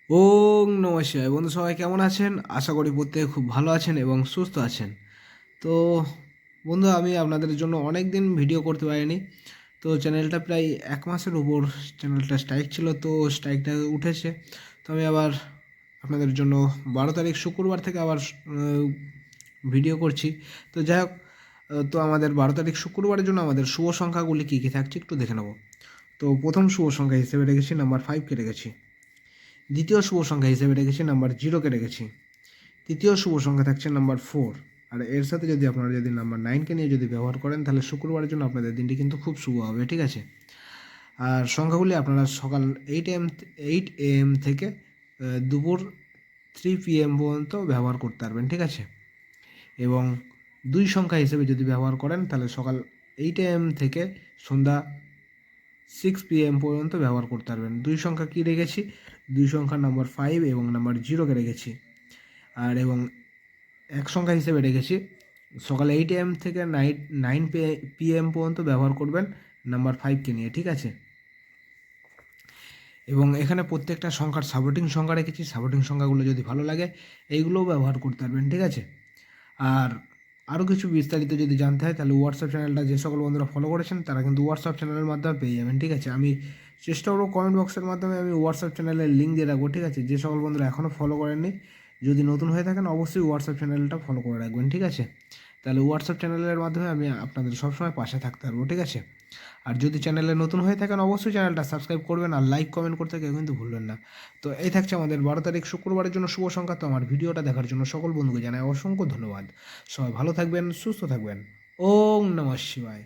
ওং নমঃ শিবায়। বন্ধু সবাই কেমন আছেন? আশা করি প্রত্যেকে খুব ভালো আছেন এবং সুস্থ আছেন। তো বন্ধু, আমি আপনাদের জন্য অনেক দিন ভিডিও করতে পারিনি। তো চ্যানেলটা প্রায় 1 মাসের উপর চ্যানেলটা স্ট্রাইক ছিল, তো স্ট্রাইকটা উঠেছে। তো আমি আবার আপনাদের জন্য 12 তারিখ শুক্রবার থেকে আবার ভিডিও করছি। তো যাই হোক, তো আমাদের 12 তারিখ শুক্রবারের জন্য আমাদের শুভ সংখ্যাগুলি কী কী থাকছে একটু দেখে নেব। তো প্রথম শুভ সংখ্যা হিসেবে রেখেছি নাম্বার 5কে রেখেছি। দ্বিতীয় শুভ সংখ্যা হিসেবে রেখেছি নাম্বার 0কে রেখেছি। তৃতীয় শুভ সংখ্যা থাকছে নাম্বার 4। আর এর সাথে যদি আপনারা নাম্বার 9কে নিয়ে ব্যবহার করেন, তাহলে শুক্রবারের জন্য আপনাদের দিনটি কিন্তু খুব শুভ হবে, ঠিক আছে? আর সংখ্যাগুলি আপনারা সকাল 8 AM থেকে দুপুর 3 PM পর্যন্ত ব্যবহার করতে পারবেন, ঠিক আছে? এবং 2 সংখ্যা হিসেবে যদি ব্যবহার করেন, তাহলে সকাল 8 AM থেকে সন্ধ্যা 6 PM পর্যন্ত ব্যবহার করতে পারবেন। 2 সংখ্যা কী রেখেছি? 2 সংখ্যার নাম্বার 5 এবং নাম্বার 0কে রেখেছি। আর এবং 1 সংখ্যা হিসেবে রেখেছি সকাল 8 AM থেকে 9 PM পর্যন্ত ব্যবহার করবেন নাম্বার 5কে নিয়ে, ঠিক আছে? এবং এখানে প্রত্যেকটা সংখ্যার সাপোর্টিং সংখ্যা রেখেছি। সাপোর্টিং সংখ্যাগুলো যদি ভালো লাগে এইগুলোও ব্যবহার করতে পারবেন, ঠিক আছে? আর আরও কিছু বিস্তারিত যদি জানতে হয়, তাহলে হোয়াটসঅ্যাপ চ্যানেলটা যে সকল বন্ধুরা ফলো করেছেন তারা কিন্তু হোয়াটসঅ্যাপ চ্যানেলের মাধ্যমে পেয়ে যাবেন, ঠিক আছে? আমি চেষ্টা করবো কমেন্ট বক্সের মাধ্যমে আমি হোয়াটসঅ্যাপ চ্যানেলের লিঙ্ক দিয়ে রাখবো, ঠিক আছে? যে সকল বন্ধুরা এখনও ফলো করেননি, যদি নতুন হয়ে থাকেন অবশ্যই হোয়াটসঅ্যাপ চ্যানেলটা ফলো করে রাখবেন, ঠিক আছে? তাহলে হোয়াটসঅ্যাপ চ্যানেলের মাধ্যমে আমি আপনাদের সবসময় পাশে থাকতে পারবো, ঠিক আছে? আর যদি চ্যানেলে নতুন হয়ে থাকেন অবশ্যই চ্যানেলটা সাবস্ক্রাইব করবেন আর লাইক কমেন্ট করতে কেউ কিন্তু ভুলবেন না। তো এই থাকছে আমাদের 12 তারিখ শুক্রবারের জন্য শুভ সংখ্যা। তো আমার ভিডিওটা দেখার জন্য সকল বন্ধুকে জানাই অসংখ্য ধন্যবাদ। সবাই ভালো থাকবেন, সুস্থ থাকবেন। ওং নমঃ শিবায়।